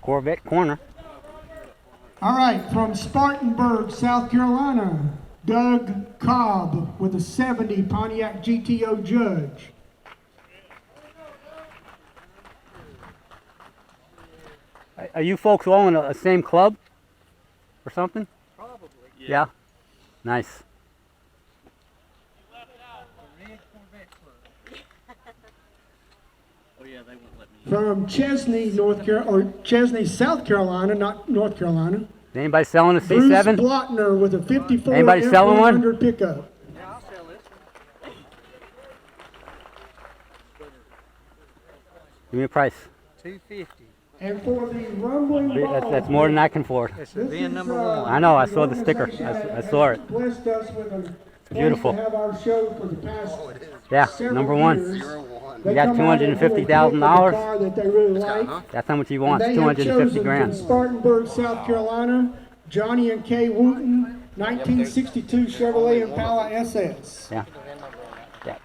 Corvette corner. All right, from Spartanburg, South Carolina, Doug Cobb with a 70 Pontiac GTO Judge. Are you folks all in a same club or something? Probably. Yeah. Nice. Oh yeah, they won't let me. From Chesney, Chesney, South Carolina, not North Carolina. Anybody selling a Bruce C7? Blotner with a 54 Anybody selling one? F100 pickup. Yeah, I'll sell this one. Give me a price. $250. And for the rumbling ball, That's more than I can afford. It's this VIN is, number 1. I know, I saw the sticker. organization I saw it. that blessed us with a Beautiful. place to have our show for the past Yeah, several number one. years. You got They come out and have a pick of the $250,000. car that they really like. That's how much he And wants, they have 250 chosen grand. from Spartanburg, South Carolina, Johnny and Kay Wooten, 1962 Chevrolet Impala SS. Yeah. Yeah.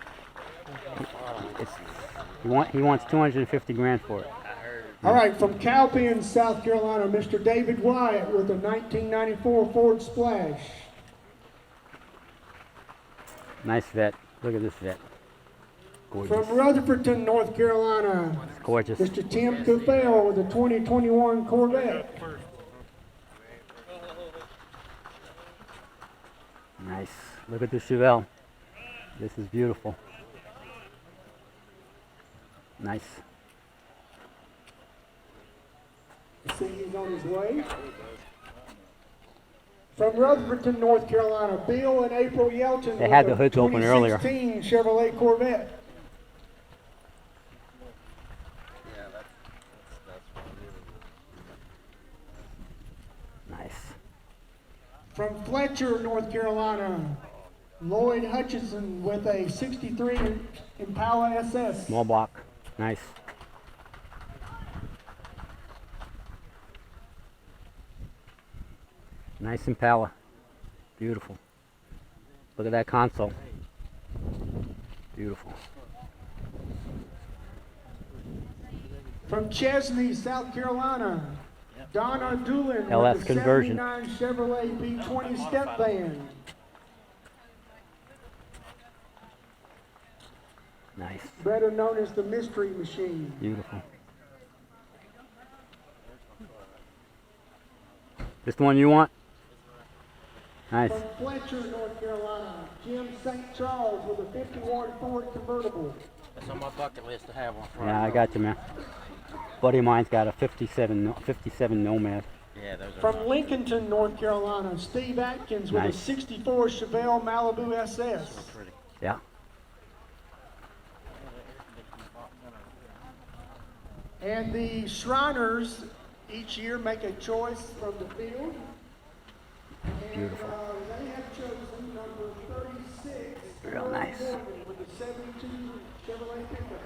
He wants 250 grand for it. All right, from Cowpen, South Carolina, Mr. David Wyatt with a 1994 Ford Splash. Nice vet. Look at this vet. Gorgeous. From Rutherfordton, North Carolina, It's gorgeous. Mr. Tim Caffell with a 2021 Corvette. Nice. Look at the Chevelle. This is beautiful. Nice. See, he's on his way. From Rutherfordton, North Carolina, Bill and April Yelton. They had with the hoods a open earlier. 2016 Chevrolet Corvette. Nice. From Fletcher, North Carolina, Lloyd Hutchison with a 63 Impala SS. Small block. Nice. Nice Impala. Beautiful. Look at that console. Beautiful. From Chesney, South Carolina, Donna Doolin LS with a conversion. 79 Chevrolet B20 step van. Nice. Better known as the Mystery Machine. Beautiful. This the one you want? Nice. From Fletcher, North Carolina, Jim St. Charles with a 51 Ford convertible. That's on my bucket list to have one for. Yeah, I got you, man. Buddy of mine's got a 57 Nomad. Yeah, those are. From Lincolnton, North Carolina, Steve Atkins with Nice. a 64 Chevelle Malibu SS. Pretty. Yeah. And the Shriners each year make a choice from the field. And, Beautiful. they have chosen number 36. Real nice. With the 72 Chevrolet pickup.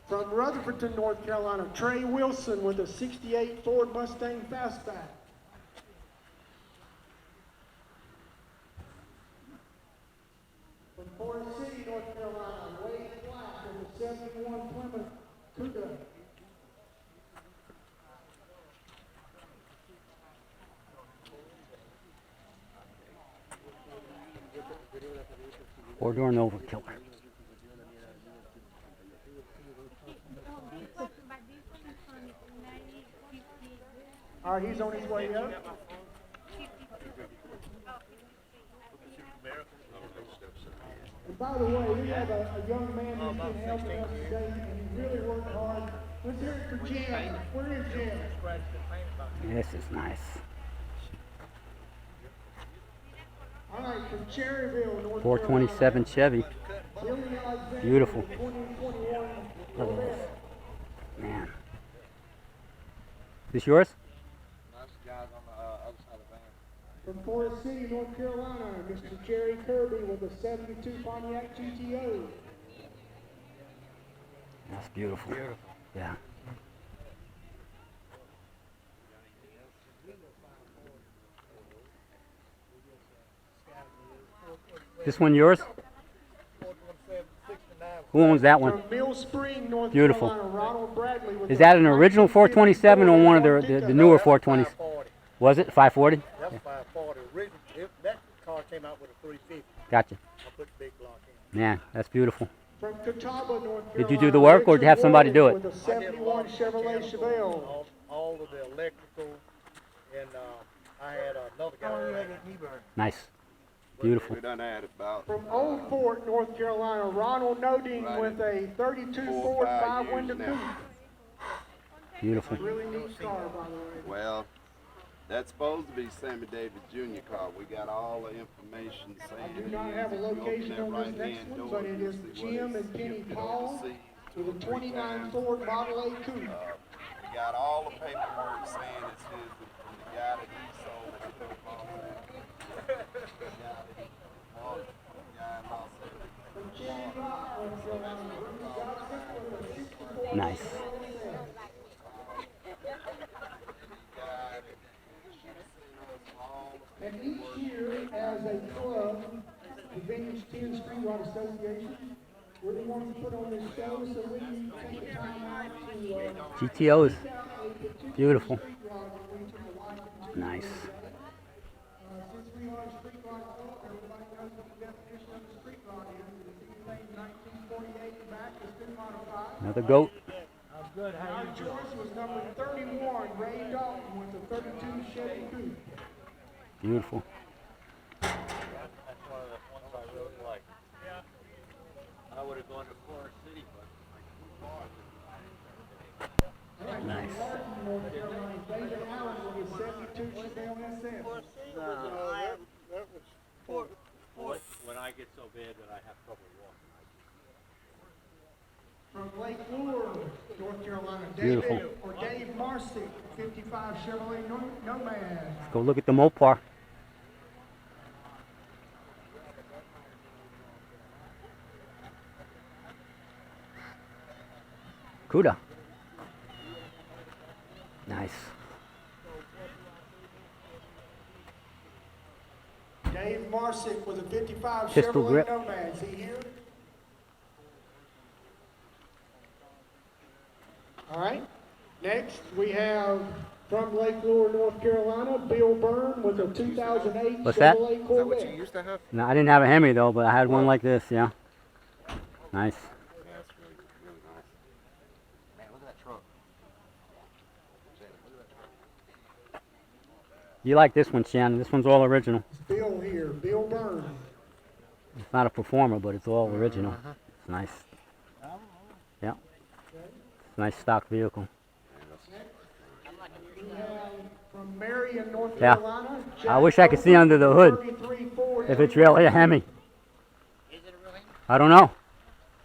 From Rutherfordton, North Carolina, Trey Wilson with a 68 Ford Mustang Fastback. From Forest City, North Carolina, Wade Black with a 71 Plymouth Cougar. Four-door Nova killer. All right, he's on his way up. And by the way, we have a young man who's been helping us today, and he really worked hard. Let's hear it for Jim. Where is Jim? This is nice. All right, from Cherryville, North 427 Chevy. Carolina, Billy Alexander, Beautiful. 2021 Look at this. Corvette. Man. This yours? Nice guys on the other side of the van. From Forest City, North Carolina, Mr. Jerry Kirby with a 72 Pontiac GTO. That's beautiful. Yeah. This one yours? Who owns that one? From Mill Spring, North Beautiful. Carolina, Ronald Bradley with Is a that an original 427 or one of the newer 420s? 540. Was it 540? That's 540. That car came out with a 350. Gotcha. I put the big block in. Man, that's beautiful. From Catawba, North Carolina. Did you do the work, or did you have somebody do it? With a 71 Chevrolet Chevelle. All of the electrical, and I had another guy. Nice. Beautiful. We done had about From Old Fort, North Carolina, Ronald Noding with a 32 4 or Ford 5 5-window years coupe. now. Beautiful. Really neat car, by the way. Well, that's supposed to be Sammy Davis Jr. car. We got all the information saying I do it not is. have a If you open location that on this right-hand next one, door, but it you'll is see what Jim it's and Penny shifted Paul overseas with a 2 or 3 29 times. Ford Model A coupe. We got all the paperwork saying it's his from the guy that he sold it to. The guy that he bought it, the guy in Los Angeles. Nice. And each year, as a club, the Vintage 10 Street Rod Association, we're the ones that put on this show, so we take the time out to GTOs. street Beautiful. rod that we took a license to. Nice. Since we are a street rod club, everybody knows what the definition of a street rod is. It's anything 1948 and back that's been modified. Another goat. Our choice was number 31, Ray Dalton with the 32 Chevy Coupe. Beautiful. That's one of the ones I really like. I would have gone to Forest City, but Nice. North Carolina, David Allen with a 72 Chevelle SF. when I get so bad that I have trouble walking. From Lake Lure, North Carolina, Beautiful. David or Dave Marsick, 55 Chevrolet Nomad. Go look at the Mopar. Cuda. Nice. Dave Marsick with a 55 Pistol Chevrolet grip. Nomad. Is he here? All right. Next, we have from Lake Lure, North Carolina, Bill Byrne with a 2008 What's that? Chevrolet Corvette. used to have? No, I didn't have a Hemi though, but I had one like this, yeah. Nice. Yeah, that's really, really nice. Man, look at that truck. You like this one, Shannon. This one's all original. It's Bill here, Bill Byrne. It's not a performer, but it's all original. It's nice. Yeah. It's a nice stock vehicle. We have from Marion, North Yeah. Carolina. I wish I could see under the hood 33 Ford if it's really a Hemi. Is it really? I don't know.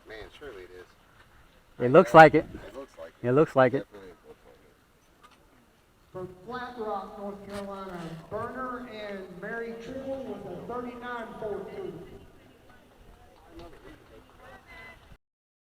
Man, surely it is. It looks like it. It looks like It looks like it. Definitely looks like it. From Flat Rock, North Carolina, Burner and Mary Tribble with a 39 Ford Coupe.